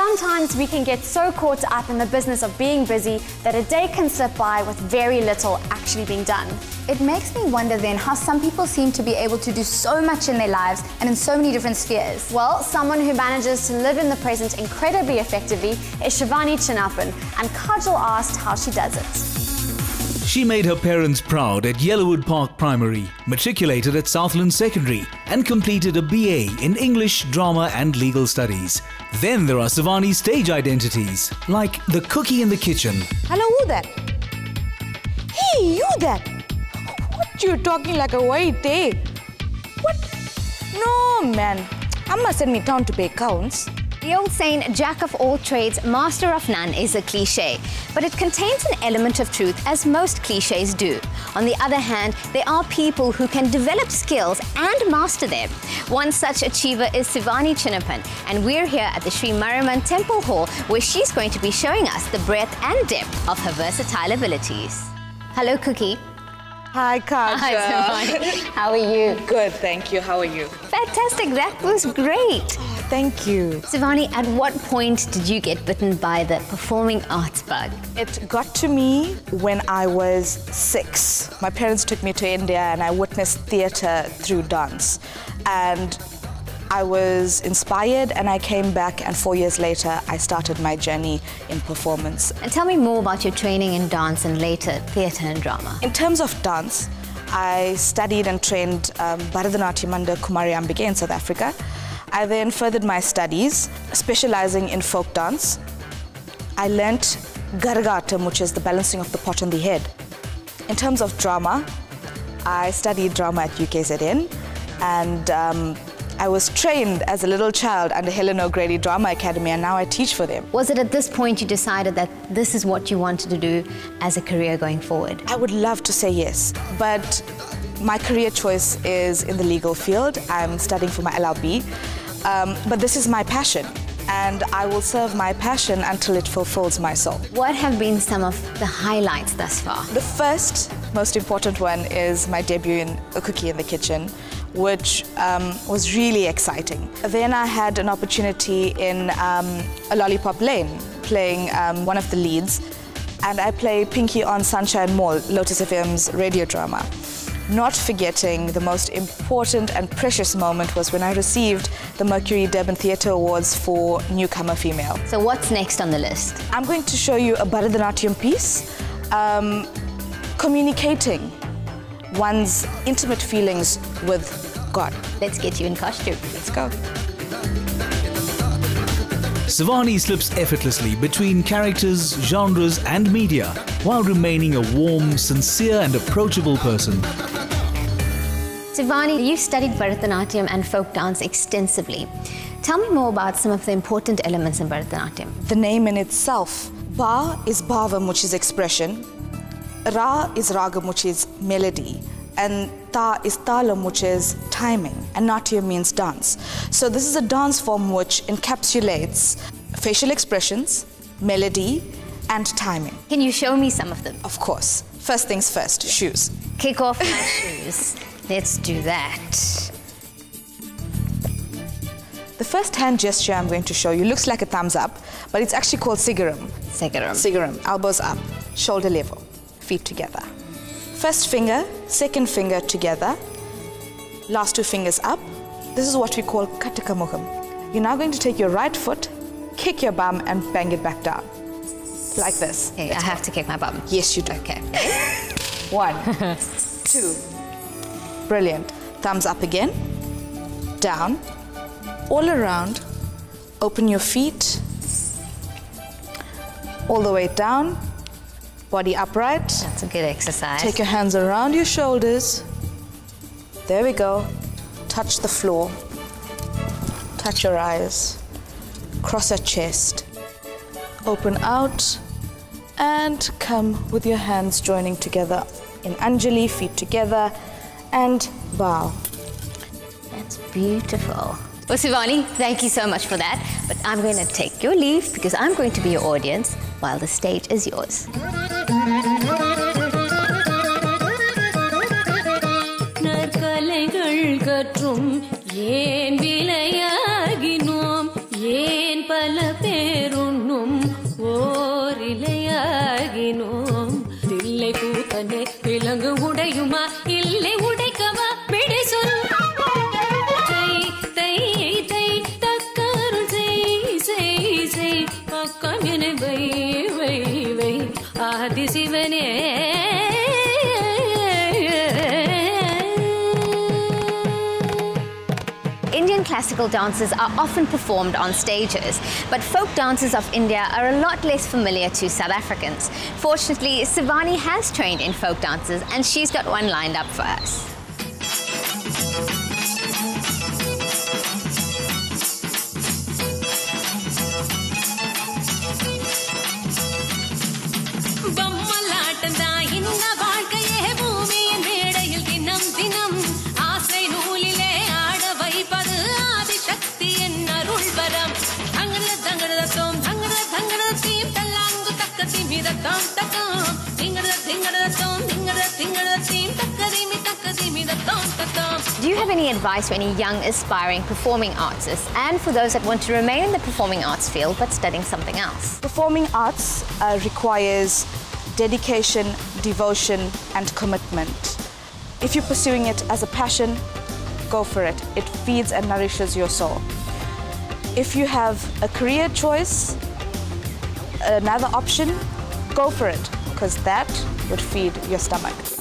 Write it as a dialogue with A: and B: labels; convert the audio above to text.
A: Sometimes we can get so caught up in the business of being busy that a day can slip by with very little actually being done.
B: It makes me wonder then how some people seem to be able to do so much in their lives and in so many different spheres.
A: Well, someone who manages to live in the present incredibly effectively is Shivani Chinappan, and Kajal asked how she does it.
C: She made her parents proud at Yellowwood Park Primary, matriculated at Southland Secondary and completed a BA in English, Drama and Legal Studies. Then there are Shivani's stage identities, like the cookie in the kitchen.
D: Hello, who that? Hey, you that? What you talking like a white, eh? What? No, man. Amma sent me down to pay accounts.
E: The old saying, jack of all trades, master of none, is a cliche, but it contains an element of truth, as most cliches do. On the other hand, there are people who can develop skills and master them. One such achiever is Shivani Chinappan, and we're here at the Sri Mariamman Temple Hall, where she's going to be showing us the breadth and depth of her versatile abilities. Hello, Cookie.
D: Hi, Kajal.
E: Hi, Shivani. How are you?
D: Good, thank you. How are you?
E: Fantastic. That was great.
D: Thank you.
E: Shivani, at what point did you get bitten by the performing arts bug?
D: It got to me when I was 6. My parents took me to India and I witnessed theatre through dance. And I was inspired and I came back, and 4 years later I started my journey in performance.
E: And tell me more about your training in dance and later theatre and drama.
D: In terms of dance, I studied and trained Bharatanatyam under Kumari Ambike in South Africa. I then furthered my studies, specializing in folk dance. I learnt Garagatam, which is the balancing of the pot on the head. In terms of drama, I studied drama at UKZN, and I was trained as a little child under Helen O'Grady Drama Academy, and now I teach for them.
E: Was it at this point you decided that this is what you wanted to do as a career going forward?
D: I would love to say yes, but my career choice is in the legal field. I'm studying for my LLB, but this is my passion, and I will serve my passion until it fulfills my soul.
E: What have been some of the highlights thus far?
D: The first, most important one is my debut in A Cookie in the Kitchen, which was really exciting. Then I had an opportunity in A Lollipop Lane, playing one of the leads, and I play Pinky on Sunshine Mall, Lotus FM's radio drama. Not forgetting the most important and precious moment was when I received the Mercury Durban Theatre Awards for Newcomer Female.
E: So what's next on the list?
D: I'm going to show you a Bharatanatyam piece, communicating one's intimate feelings with God.
E: Let's get you in costume.
D: Let's go.
C: Shivani slips effortlessly between characters, genres and media, while remaining a warm, sincere and approachable person.
E: Shivani, you studied Bharatanatyam and folk dance extensively. Tell me more about some of the important elements in Bharatanatyam.
D: The name in itself. Ba is bhavam, which is expression. Ra is ragam, which is melody. And ta is talam, which is timing. And natyam means dance. So this is a dance form which encapsulates facial expressions, melody, and timing.
E: Can you show me some of them?
D: Of course. First things first, shoes.
E: Kick off my shoes. Let's do that.
D: The first hand gesture I'm going to show you looks like a thumbs up, but it's actually called Sigaram.
E: Sigaram.
D: Sigaram. Elbows up, shoulder level, feet together. First finger, second finger together, last 2 fingers up. This is what we call Katakamukham. You're now going to take your right foot, kick your bum and bang it back down. Like this.
E: Okay, I have to kick my bum.
D: Yes, you do.
E: Okay.
D: 1, 2. Brilliant. Thumbs up again, down, all around. Open your feet, all the way down, body upright.
E: That's a good exercise.
D: Take your hands around your shoulders. There we go. Touch the floor. Touch your eyes. Cross your chest. Open out and come with your hands joining together in Anjali, feet together, and bow.
E: That's beautiful. Well, Shivani, thank you so much for that. But I'm going to take your leave because I'm going to be your audience while the stage is yours.
F: கற்றும் ஏன் விளையாகினோம் ஏன் பல தேருண்ணும் ஓரிலையாகினோம் தில்லை பூத்தனே விலங்கு உடையுமா இல்லை உடைக்கவா விடை சொல் தை தை தக்கருள் செய் பக்கம் என வை வை வை ஆதி சிவனே
E: Indian classical dances are often performed on stages, but folk dances of India are a lot less familiar to South Africans. Fortunately, Sivani has trained in folk dances and she's got one lined up for us. Do you have any advice for any young aspiring performing artists and for those that want to remain in the performing arts field but studying something else?
D: Performing arts requires dedication, devotion and commitment. If you're pursuing it as a passion, go for it. It feeds and nourishes your soul. If you have a career choice, another option, go for it, because that would feed your stomach.